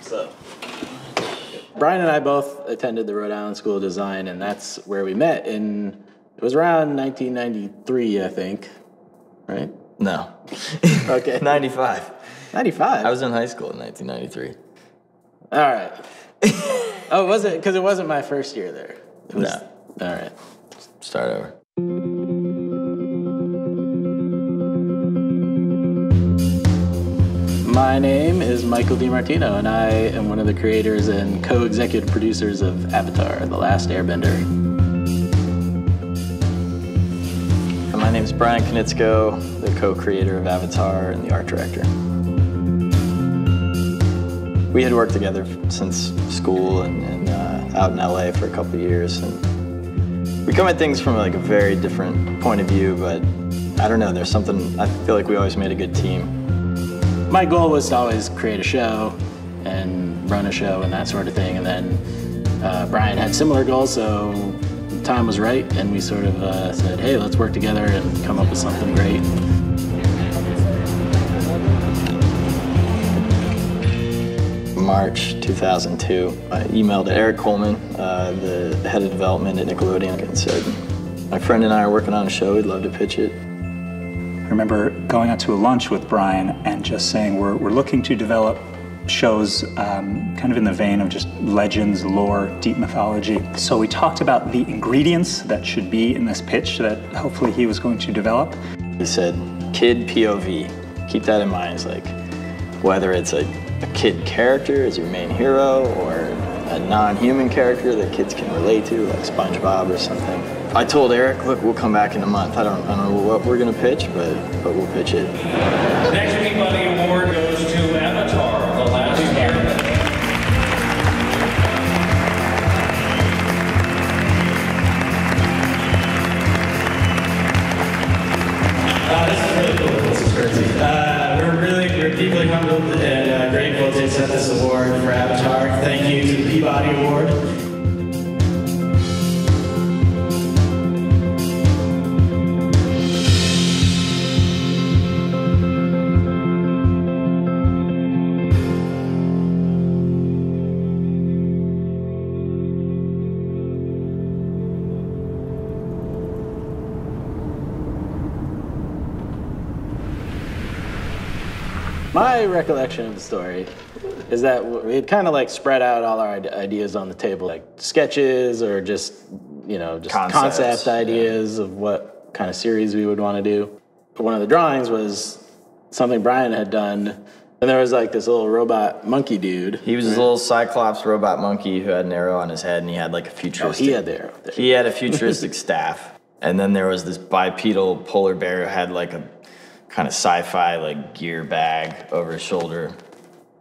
So, Brian and I both attended the Rhode Island School of Design, and that's where we met. It was around 1993, I think, right? No. Okay. 95. 95? I was in high school in 1993. All right. Oh, was it? Because it wasn't my first year there. It was, No. All right. Start over. My name is Michael DiMartino, and I am one of the creators and co-executive producers of Avitar, The Last Airbender. My name is Brian Knitsko, the co-creator of Avitar and the art director. We had worked together since school and out in LA for a couple of years. And we come at things from like a very different point of view, but I don't know, there's something, I feel like we always made a good team. My goal was to always create a show and run a show and that sort of thing. And then Brian had similar goals, so the time was right, and we sort of said, hey, let's work together and come up with something great. March 2002, I emailed Eric Coleman, the head of development at Nickelodeon, and said, my friend and I are working on a show, we'd love to pitch it. I remember going out to a lunch with Brian and just saying we're looking to develop shows kind of in the vein of just legends, lore, deep mythology. So we talked about the ingredients that should be in this pitch that hopefully he was going to develop. He said, kid POV, keep that in mind. It's like, whether it's a kid character as your main hero or a non-human character that kids can relate to, like SpongeBob or something. I told Eric, look, we'll come back in a month. I don't know what we're gonna pitch, but we'll pitch it. The next Peabody Award goes to Avatar, The Last Airbender. This is really cool. This is crazy. We're deeply humbled and grateful to accept this award for Avatar. Thank you to the Peabody Award. My recollection of the story is that we had kind of like spread out all our ideas on the table, like sketches or just, you know, just concept ideas of what kind of series we would want to do. But one of the drawings was something Brian had done, and there was like this little robot monkey dude. He was this little Cyclops robot monkey who had an arrow on his head, and he had like a futuristic... Oh, he had the arrow. He had a futuristic staff. And then there was this bipedal polar bear who had like a kind of sci-fi like gear bag over his shoulder,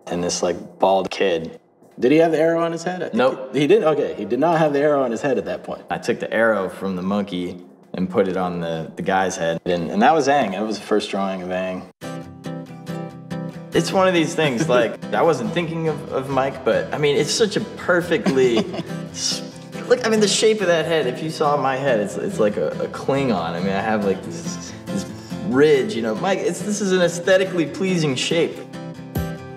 and this like bald kid. Did he have the arrow on his head? Nope. He didn't? Okay, he did not have the arrow on his head at that point. I took the arrow from the monkey and put it on the guy's head, and that was Aang. That was the first drawing of Aang. It's one of these things, like, I wasn't thinking of Mike, but I mean, it's such a perfectly, look, I mean, the shape of that head, if you saw my head, it's like a Klingon. I mean, I have like this ridge, you know. Mike, this is an aesthetically pleasing shape.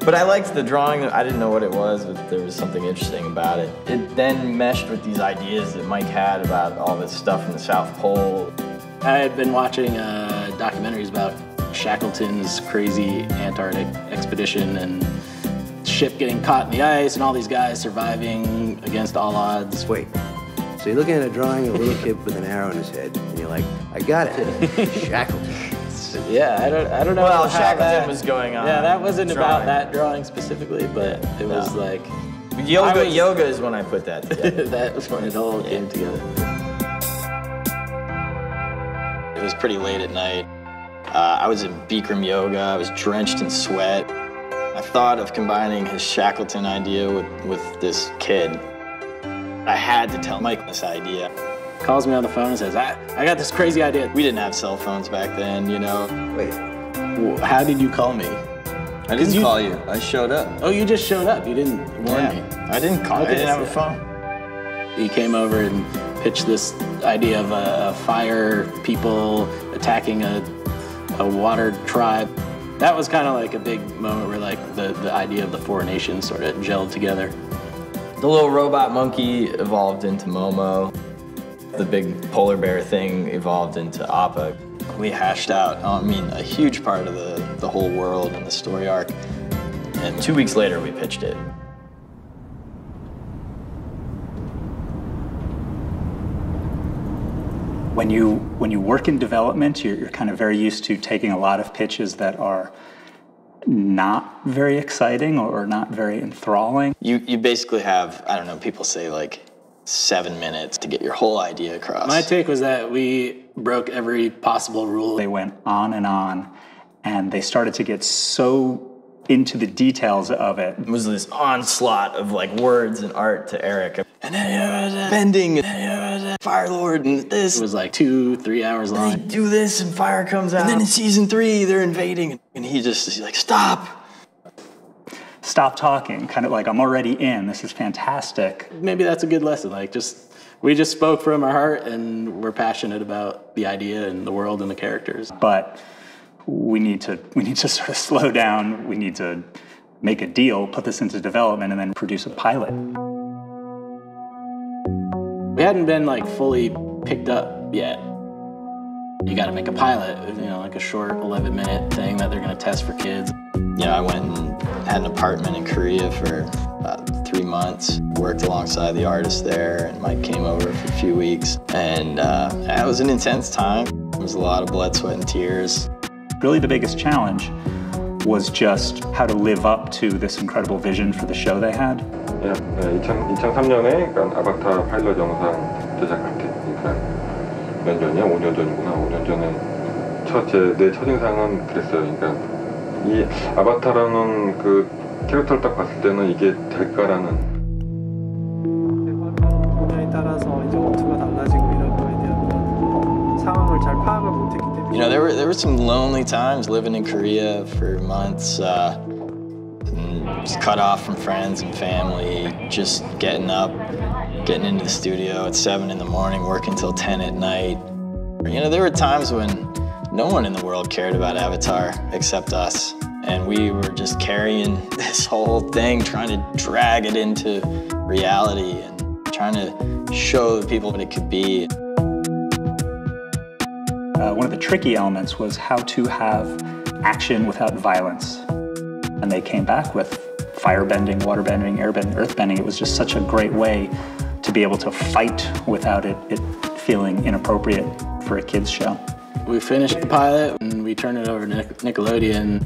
But I liked the drawing. I didn't know what it was, but there was something interesting about it. It then meshed with these ideas that Mike had about all this stuff in the South Pole. I had been watching documentaries about Shackleton's crazy Antarctic expedition and ship getting caught in the ice and all these guys surviving against all odds. Wait, so you're looking at a drawing of a little kid with an arrow in his head, and you're like, I got it, Shackleton. Yeah, I don't know. Well, Shackleton was going on. Yeah, that wasn't about that drawing specifically, but it was like... Yoga is when I put that together. That was when it all came together. It was pretty late at night. I was in Bikram yoga. I was drenched in sweat. I thought of combining his Shackleton idea with this kid. I had to tell Mike this idea. Calls me on the phone and says, I got this crazy idea. We didn't have cell phones back then, you know. Wait. How did you call me? I didn't call you. I showed up. Oh, you just showed up. You didn't warn me. I didn't call. Okay, I didn't have a phone. He came over and pitched this idea of fire people attacking a water tribe. That was kind of like a big moment where like the idea of the four nations sort of gelled together. The little robot monkey evolved into Momo. The big polar bear thing evolved into Appa. We hashed out, a huge part of the whole world and the story arc. And 2 weeks later, we pitched it. When you work in development, you're kind of very used to taking a lot of pitches that are not very exciting or not very enthralling. You basically have, I don't know, people say like 7 minutes to get your whole idea across. My take was that we broke every possible rule. They went on, and they started to get so into the details of it. It was this onslaught of like words and art to Eric. And then bending, and Fire Lord, and this. It was like 2-3 hours long. And they do this and fire comes out. And then in season 3, they're invading. And he's like, stop. Stop talking, kind of like, I'm already in, this is fantastic. Maybe that's a good lesson, like we just spoke from our heart and we're passionate about the idea and the world and the characters. But we need to sort of slow down, we need to make a deal, put this into development, and then produce a pilot. We hadn't been like fully picked up yet. You gotta make a pilot, like a short 11-minute thing that they're gonna test for kids. I went and had an apartment in Korea for about 3 months, worked alongside the artist there, and Mike came over for a few weeks. And it was an intense time. There was a lot of blood, sweat, and tears. Really the biggest challenge was just how to live up to this incredible vision for the show they had. 2003년에 아바타 파일럿 영상 제작할 때, 몇 년이야? 5년 전이구나. 5년 전에 내 첫인상은 그랬어요. 그러니까 이 아바타라는 그 캐릭터를 딱 봤을 때는 이게 될까라는. 분야에 따라서 이제 어투가 달라지고 이런 거에 대한 상황을 잘 파악을 못했기 때문에. There were some lonely times living in Korea for months. Just cut off from friends and family, just getting up, getting into the studio at 7 in the morning, working till 10 at night. There were times when no one in the world cared about Avatar except us. And we were just carrying this whole thing, trying to drag it into reality and trying to show the people what it could be. One of the tricky elements was how to have action without violence. And they came back with firebending, waterbending, airbending, earthbending. It was just such a great way to be able to fight without it feeling inappropriate for a kids show. We finished the pilot and we turned it over to Nickelodeon.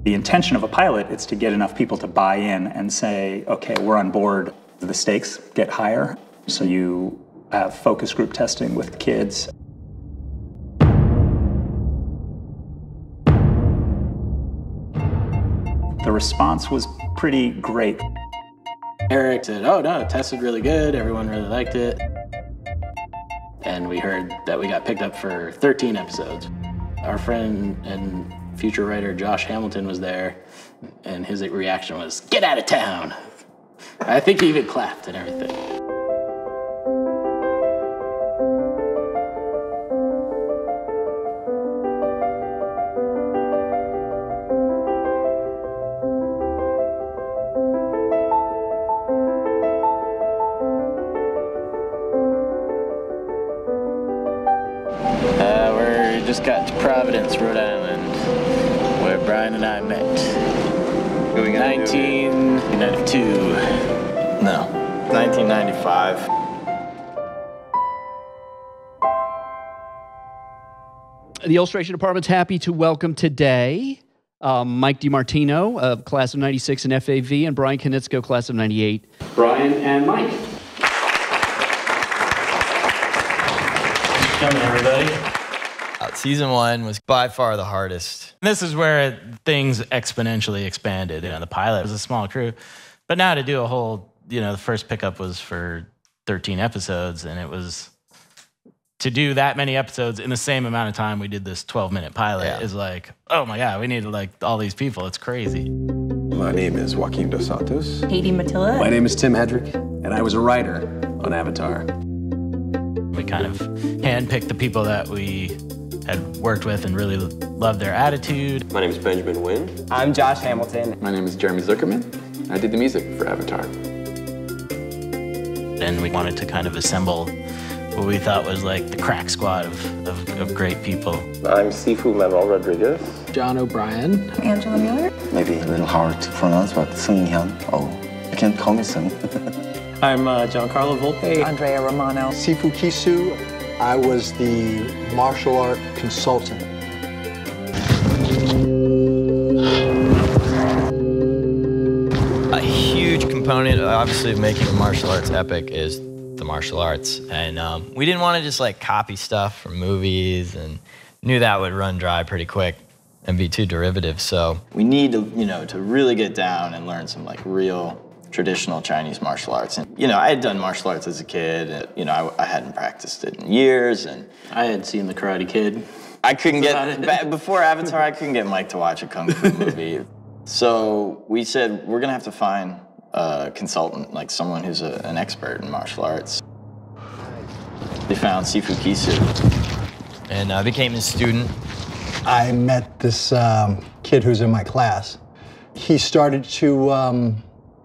The intention of a pilot is to get enough people to buy in and say, okay, we're on board. The stakes get higher. So you have focus group testing with kids. The response was pretty great. Eric said, oh no, it tested really good, everyone really liked it. And we heard that we got picked up for 13 episodes. Our friend and future writer Josh Hamilton was there, and his reaction was, get out of town. I think he even clapped and everything. We just got to Providence, Rhode Island, where Brian and I met. 1992. No, 1995. The illustration department's happy to welcome today Mike DiMartino of class of 96 in FAV and Brian Konietzko, class of 98. Brian and Mike. Coming, everybody. Season 1 was by far the hardest. This is where things exponentially expanded. The pilot was a small crew, but now to do a whole, the first pickup was for 13 episodes, and it was to do that many episodes in the same amount of time we did this 12-minute pilot is like, oh my God, we needed like all these people. It's crazy. My name is Joaquin Dos Santos. Katie Matilla. My name is Tim Hedrick, and I was a writer on Avatar. We kind of handpicked the people that we had worked with and really loved their attitude. My name is Benjamin Wynn. I'm Josh Hamilton. My name is Jeremy Zuckerman. I did the music for Avatar. And we wanted to kind of assemble what we thought was like the crack squad of great people. I'm Sifu Manuel Rodriguez. John O'Brien. Angela Mueller. Maybe a little hard to pronounce, but Sung Hyun. Oh, you can call me Sung. I'm Giancarlo Volpe. Andrea Romano. Sifu Kisu. I was the martial art consultant. A huge component, obviously, of making a martial arts epic is the martial arts. And we didn't want to just like copy stuff from movies, and knew that would run dry pretty quick and be too derivative. So we need to, to really get down and learn some like real traditional Chinese martial arts. And, I had done martial arts as a kid. I hadn't practiced it in years, and I had seen The Karate Kid. I couldn't get, before Avatar, I couldn't get Mike to watch a Kung Fu movie. So we said, we're gonna have to find a consultant, like someone who's an expert in martial arts. They found Sifu Kisu. And I became his student. I met this kid who's in my class. He started to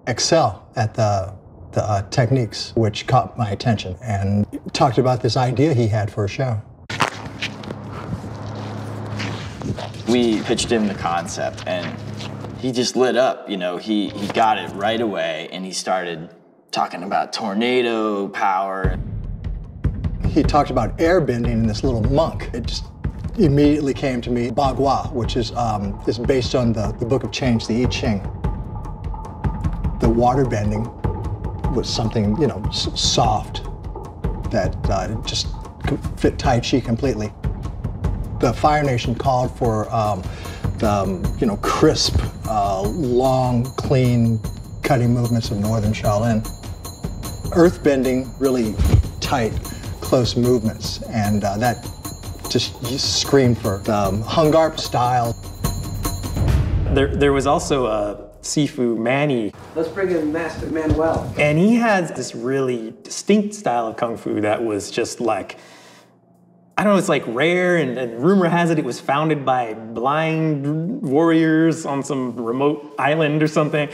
excel at the techniques, which caught my attention, and talked about this idea he had for a show. We pitched him the concept, and he just lit up. He got it right away, and he started talking about tornado power. He talked about airbending in this little monk. It just immediately came to me. Bagua, which is based on the Book of Change, the I Ching. The water bending was something, soft that just fit Tai Chi completely. The Fire Nation called for the, crisp, long, clean, cutting movements of Northern Shaolin. Earth bending, really tight, close movements, and that just screamed for the Hung Garp style. There was also a Sifu Manny. Let's bring in Master Manuel. And he has this really distinct style of Kung Fu that was just like, I don't know, it's like rare, and rumor has it was founded by blind warriors on some remote island or something.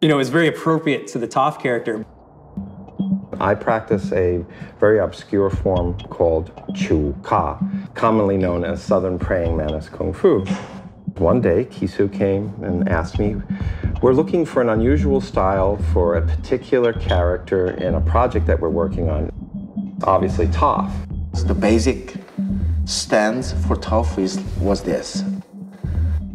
It's very appropriate to the Toph character. I practice a very obscure form called Chu Ka, commonly known as Southern Praying Mantis Kung Fu. One day, Kisu came and asked me, we're looking for an unusual style for a particular character in a project that we're working on. Obviously, Toph. The basic stance for Toph was this.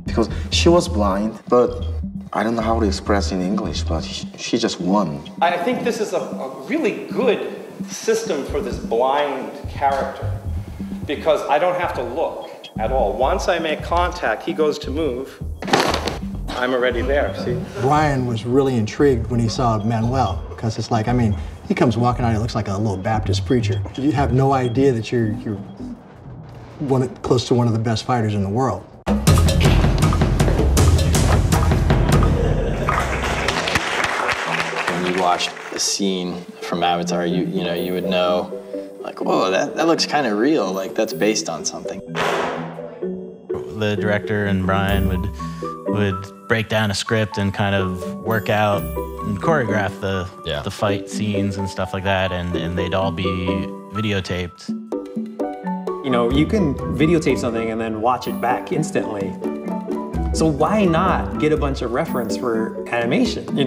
Because she was blind, but I don't know how to express in English, but she just won. I think this is a really good system for this blind character, because I don't have to look at all. Once I make contact, he goes to move, I'm already there, see? Brian was really intrigued when he saw Manuel, because it's like, he comes walking out, he looks like a little Baptist preacher. You have no idea that you're close to one of the best fighters in the world. When you watched a scene from Avatar, you would know, like, whoa, that looks kind of real, like that's based on something. The director and Brian would break down a script and kind of work out and choreograph the fight scenes and stuff like that, and they'd all be videotaped. You can videotape something and then watch it back instantly. So why not get a bunch of reference for animation?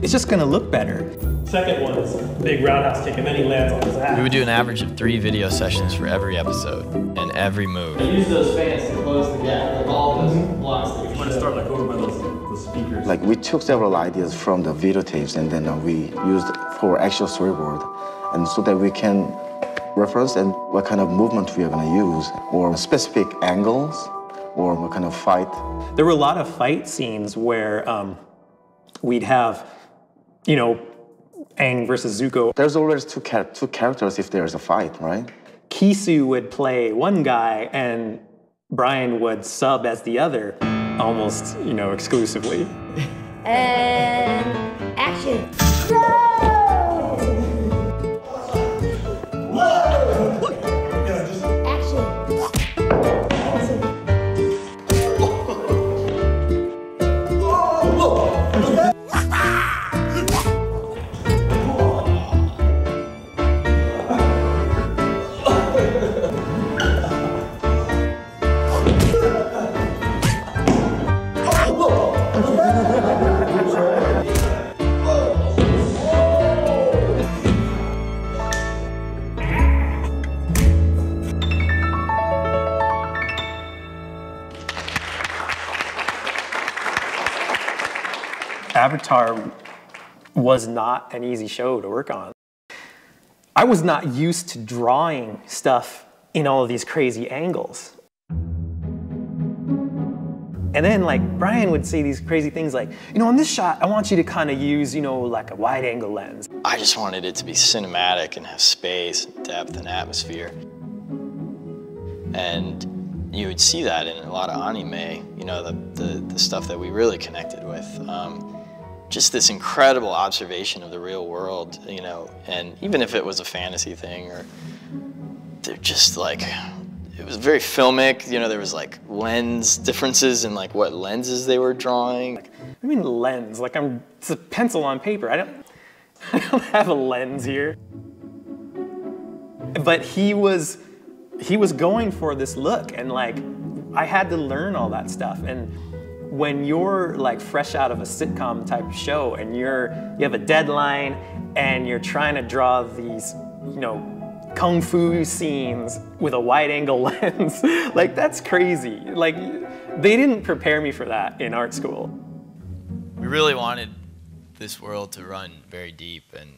It's just gonna look better. Second one is a big roundhouse kick, and then he lands on his ass. We would do an average of 3 video sessions for every episode and every move. And use those fans to close the gap, like all those blocks that you want to start like over by those speakers. Like we took several ideas from the videotapes, and then we used for actual storyboard, and so that we can reference and what kind of movement we are going to use, or specific angles, or what kind of fight. There were a lot of fight scenes where we'd have, Aang versus Zuko. There's always two characters if there's a fight, right? Kisu would play one guy, and Brian would sub as the other, almost, exclusively. And action. Action. Avatar was not an easy show to work on. I was not used to drawing stuff in all of these crazy angles. And then like Brian would say these crazy things like, you know, on this shot, I want you to kind of use, you know, like a wide angle lens. I just wanted it to be cinematic and have space, depth, and atmosphere. And you would see that in a lot of anime, you know, the stuff that we really connected with. Just this incredible observation of the real world, you know, and even if it was a fantasy thing, or they're just like, it was very filmic, you know, there was like lens differences in like what lenses they were drawing. Like, I mean lens, like it's a pencil on paper. I don't have a lens here. But he was going for this look, and like, I had to learn all that stuff. And when you're like fresh out of a sitcom type show and you have a deadline and you're trying to draw these, you know, kung fu scenes with a wide angle lens, like that's crazy. Like they didn't prepare me for that in art school. We really wanted this world to run very deep, and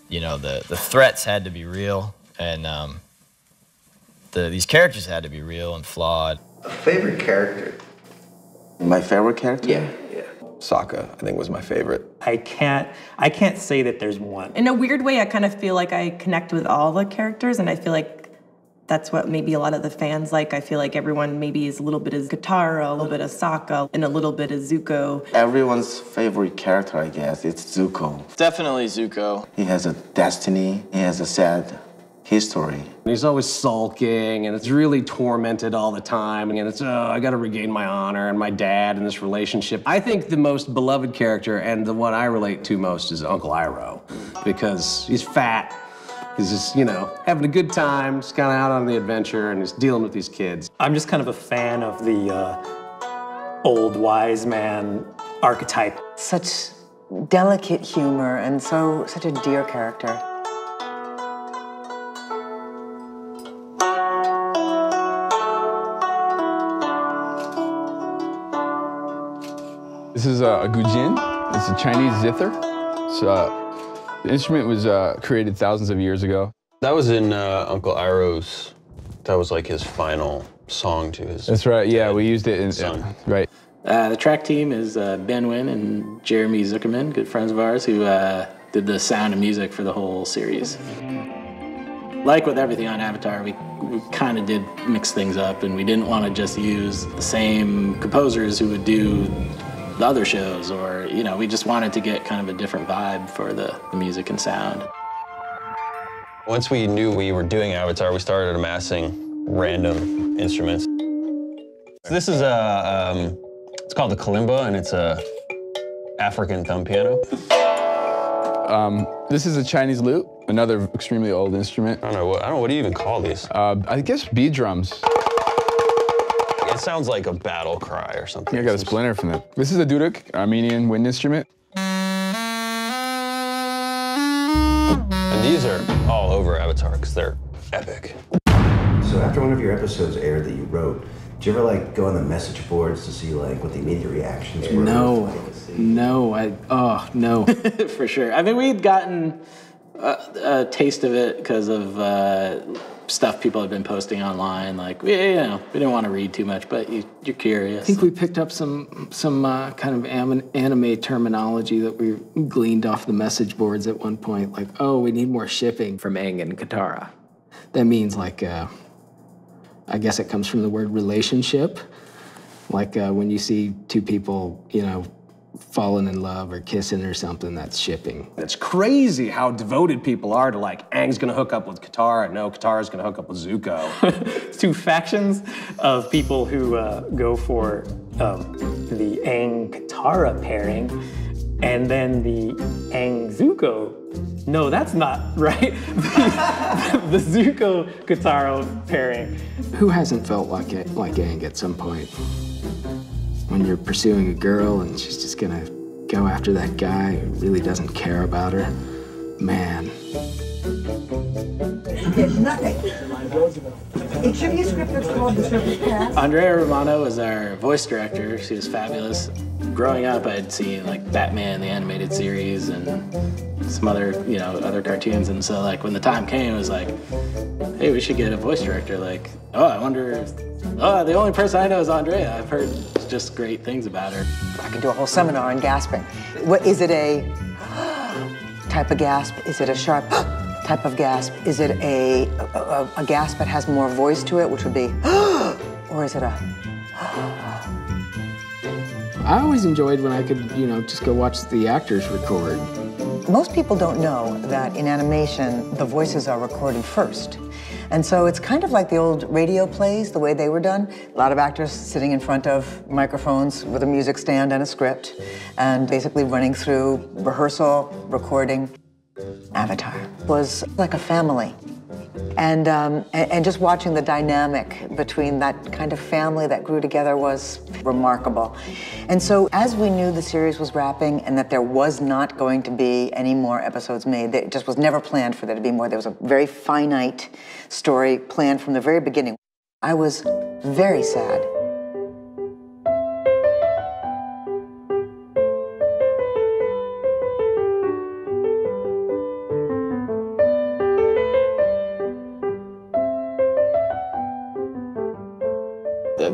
you know, the threats had to be real, and these characters had to be real and flawed. A favorite character? My favorite character? Yeah. Sokka, I think, was my favorite. I can't say that there's one. In a weird way, I kind of feel like I connect with all the characters, and I feel like that's what maybe a lot of the fans like. I feel like everyone maybe is a little bit of Katara, a little bit of Sokka, and a little bit of Zuko. Everyone's favorite character, I guess, it's Zuko. Definitely Zuko. He has a destiny, he has a sad history. He's always sulking, and it's really tormented all the time, and it's, oh, I gotta regain my honor and my dad in this relationship. I think the most beloved character, and the one I relate to most, is Uncle Iroh, because he's fat, he's just, you know, having a good time, just kind of out on the adventure, and he's dealing with these kids. I'm just kind of a fan of the old wise man archetype. Such delicate humor and such a dear character. This is a gujin. It's a Chinese zither. The instrument was created thousands of years ago. That was in Uncle Iroh's, that was like his final song to his... That's right, yeah, we used it in, right. The track team is Ben Wynn and Jeremy Zuckerman, good friends of ours, who did the sound and music for the whole series. Like with everything on Avatar, we kind of did mix things up, and we didn't want to just use the same composers who would do the other shows, or, you know, we just wanted to get kind of a different vibe for the music and sound. Once we knew we were doing Avatar, we started amassing random instruments. This is it's called the kalimba, and it's a African thumb piano. This is a Chinese lute, another extremely old instrument. I don't know, what do you even call these? I guess bead drums. It sounds like a battle cry or something. I got a splinter from it. This is a duduk, Armenian wind instrument. And these are all over Avatar because they're epic. So after one of your episodes aired that you wrote, did you ever like go on the message boards to see like what the immediate reactions were? No, for sure. I mean, we'd gotten a taste of it because of stuff people have been posting online. Like, you know, we didn't want to read too much, but you're curious. I think we picked up some kind of anime terminology that we gleaned off the message boards at one point. Like, oh, we need more shipping from Aang and Katara. That means like, I guess it comes from the word relationship. Like when you see two people, you know, falling in love or kissing or something, that's shipping. It's crazy how devoted people are to like, Aang's gonna hook up with Katara, no, Katara's gonna hook up with Zuko. It's two factions of people who go for the Aang-Katara pairing, and then the Aang-Zuko. No, that's not right. the Zuko-Katara pairing. Who hasn't felt like Aang at some point? When you're pursuing a girl and she's just gonna go after that guy who really doesn't care about her. Man, Did nothing. It should be a script that's called The Surface Pass. Andrea Romano was our voice director. She was fabulous. Growing up, I'd seen like Batman, the animated series, and some other, other cartoons. And so like when the time came, it was like, hey, we should get a voice director. Like, oh, I wonder, the only person I know is Andrea. I've heard just great things about her. I could do a whole seminar on gasping. What is it, a type of gasp? Is it a sharp type of gasp? Is it a gasp that has more voice to it, which would be, or is it a? I always enjoyed when I could, just go watch the actors record. Most people don't know that in animation, the voices are recorded first. And so it's kind of like the old radio plays, the way they were done. A lot of actors sitting in front of microphones with a music stand and a script, and basically running through rehearsal, recording. Avatar was like a family. And just watching the dynamic between that kind of family that grew together was remarkable. And so as we knew the series was wrapping and that there was not going to be any more episodes made, it just was never planned for there to be more. There was a very finite story planned from the very beginning. I was very sad.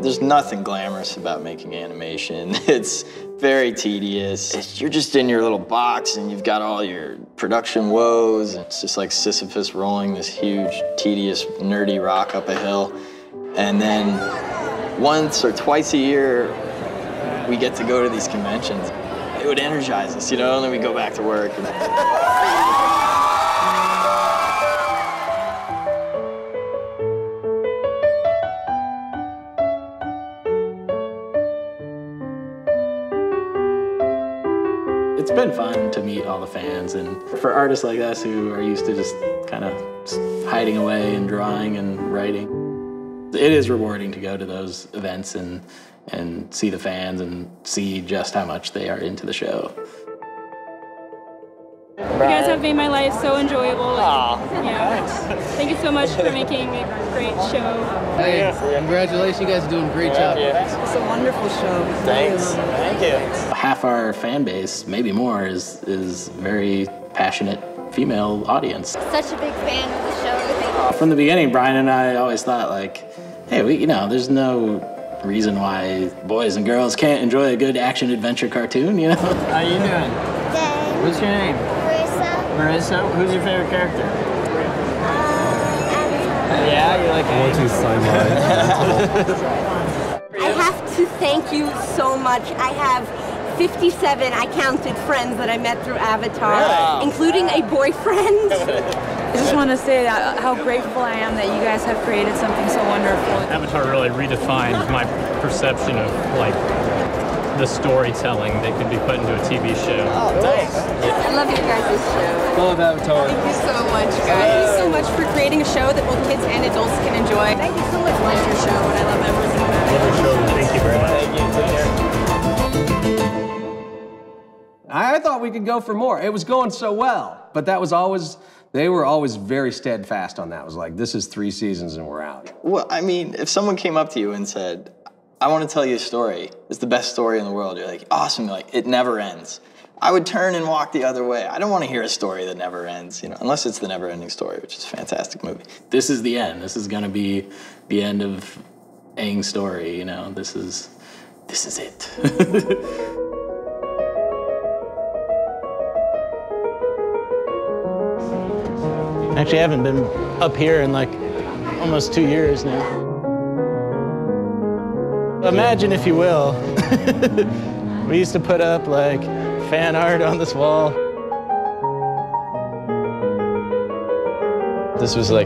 There's nothing glamorous about making animation. It's very tedious. You're just in your little box and you've got all your production woes. It's just like Sisyphus rolling this huge, tedious, nerdy rock up a hill. And then once or twice a year, we get to go to these conventions. It would energize us, and then we go back to work. It's been fun to meet all the fans, and for artists like us who are used to just kind of hiding away and drawing and writing, it is rewarding to go to those events and see the fans and see just how much they are into the show. You guys have made my life so enjoyable. Thank you so much for making a great show. Hey, congratulations, you guys are doing a great job. It's a wonderful show. Thanks. Thank you. Half our fan base, maybe more, is very passionate female audience. Such a big fan of the show. From the beginning, Brian and I always thought hey, there's no reason why boys and girls can't enjoy a good action adventure cartoon, How you doing? Good. What's your name? Marissa? Who's your favorite character? Yeah, you like I want to sign I have to thank you so much. I have 57, I counted, friends that I met through Avatar, including a boyfriend. I just want to say how grateful I am that you guys have created something so wonderful. Avatar really redefined my perception of the storytelling that could be put into a TV show. Oh, thanks. I love you guys' show. Love Avatar. Thank you so much, guys. Thank you so much for creating a show that both kids and adults can enjoy. Thank you so much for your show, and I love everything about it. Thank you very much. Thank you. Take care. I thought we could go for more. It was going so well, but they were always very steadfast on that. It was like, this is 3 seasons and we're out. Well, if someone came up to you and said, I want to tell you a story, it's the best story in the world, you're like, awesome, you're like, it never ends. I would turn and walk the other way. I don't want to hear a story that never ends, unless it's the never-ending story, which is a fantastic movie. This is the end. This is going to be the end of Aang's story, This is it. Actually, I haven't been up here in almost 2 years now. Imagine, if you will, we used to put up fan art on this wall. This was the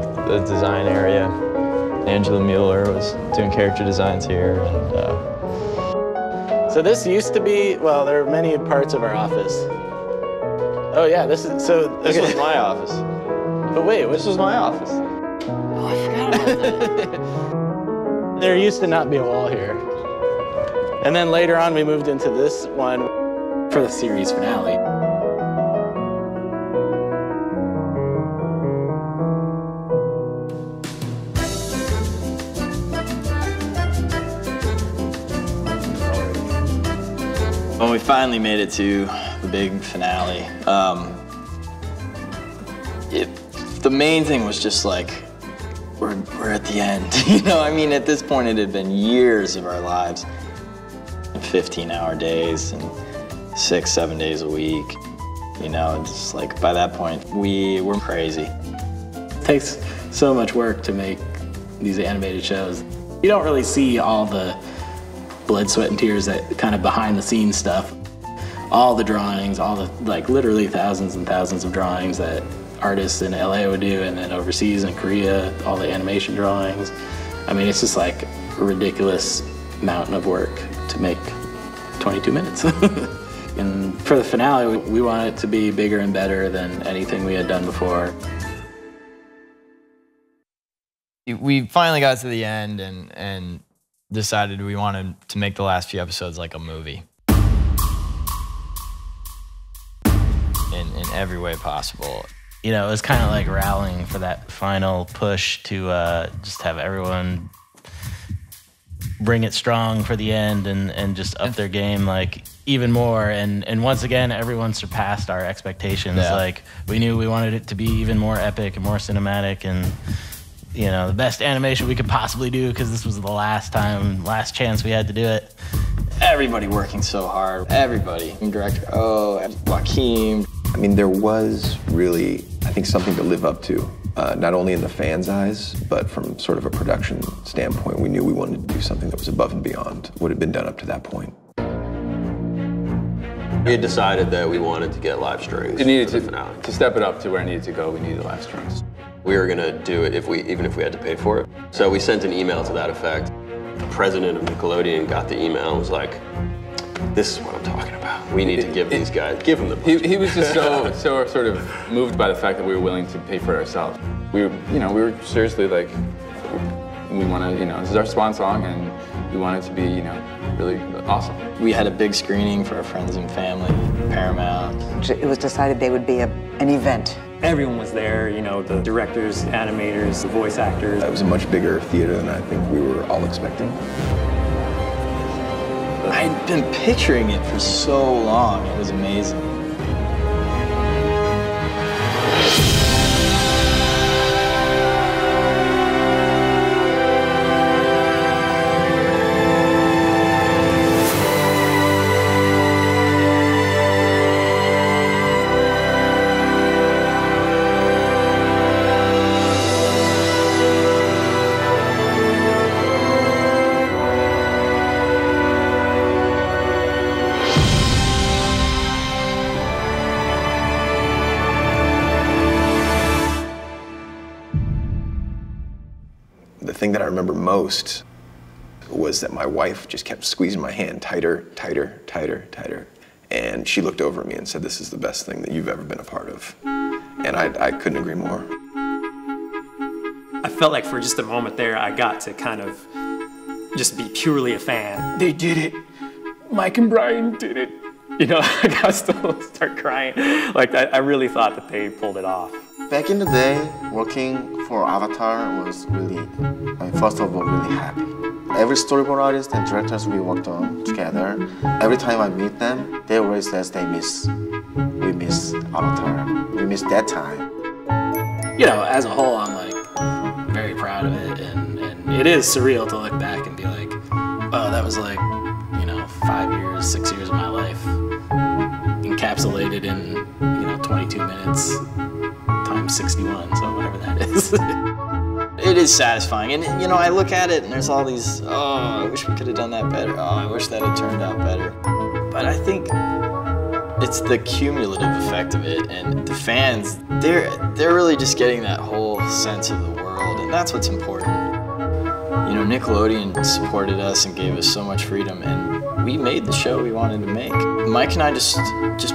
design area. Angela Mueller was doing character designs here. So this used to be, there are many parts of our office. Oh yeah, this was my office. But wait, this was my office. Oh, I forgot about that. There used to not be a wall here. And then later on, we moved into this one for the series finale. When we finally made it to the big finale, the main thing was just like, we're at the end. You know, I mean, at this point, it had been years of our lives. 15-hour days and 6-7 days a week. You know, it's like by that point, we were crazy. It takes so much work to make these animated shows. You don't really see all the blood, sweat, and tears, that kind of behind the scenes stuff. All the drawings, all the, like literally thousands and thousands of drawings that artists in LA would do, and then overseas in Korea, all the animation drawings. I mean, it's just like a ridiculous mountain of work to make 22 minutes. And for the finale, we want it to be bigger and better than anything we had done before. We finally got to the end and decided we wanted to make the last few episodes like a movie. In every way possible. You know, it was kind of like rallying for that final push to just have everyone bring it strong for the end and just up their game like even more. And once again, everyone surpassed our expectations. Yeah. Like we knew we wanted it to be even more epic and more cinematic and, you know, the best animation we could possibly do because this was the last chance we had to do it. Everybody working so hard. Everybody. Director Joaquin. I mean, there was really, I think, something to live up to, not only in the fans' eyes, but from sort of a production standpoint. We knew we wanted to do something that was above and beyond what had been done up to that point. We had decided that we wanted to get live strings. It needed to step it up to where it needed to go. We needed live strings. We were gonna do it even if we had to pay for it. So we sent an email to that effect. The president of Nickelodeon got the email and was like, "This is what I'm talking about. We need to give these guys, give them the budget." He was just so sort of moved by the fact that we were willing to pay for it ourselves. We were seriously like, we want to, this is our swan song, and we want it to be, really awesome. We had a big screening for our friends and family, Paramount. It was decided they would be an event. Everyone was there, the directors, animators, the voice actors. It was a much bigger theater than I think we were all expecting. I'd been picturing it for so long. It was amazing. The thing that I remember most was that my wife just kept squeezing my hand tighter, tighter, tighter, tighter. And she looked over at me and said, "This is the best thing that you've ever been a part of." And I couldn't agree more. I felt like for just a moment there, I got to kind of just be purely a fan. They did it. Mike and Brian did it. I got to start crying. Like, I really thought that they pulled it off. Back in the day, working for Avatar was really, first of all, really happy. Every storyboard artist and directors we worked on together, every time I meet them, they always say we miss Avatar. We miss that time. As a whole, I'm like very proud of it, and it is surreal to look back and be like, oh, that was like, 5 years, 6 years of my life encapsulated in, 22 minutes times 61, so whatever that is. It is satisfying, and I look at it and there's all these, I wish we could have done that better. Oh, I wish that had turned out better. But I think it's the cumulative effect of it, and the fans, they're really just getting that whole sense of the world, and that's what's important. Nickelodeon supported us and gave us so much freedom, and we made the show we wanted to make. Mike and I just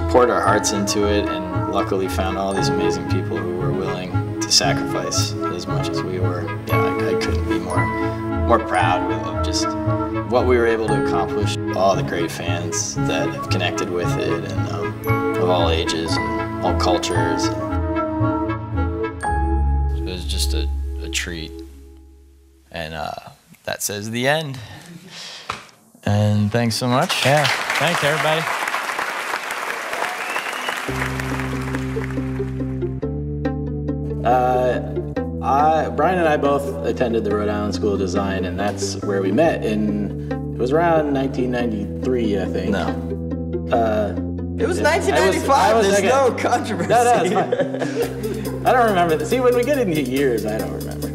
poured our hearts into it, and luckily found all these amazing people who were willing to sacrifice as much as we were. I couldn't be more proud of just what we were able to accomplish. All the great fans that have connected with it, and of all ages and all cultures. It was just a treat. And that says the end. And thanks so much. Yeah, thanks everybody. Brian and I both attended the Rhode Island School of Design, and that's where we met. It was around 1993, I think. No. It was 1995. There's no controversy. No, it's fine. I don't remember. See, when we get into years, I don't remember.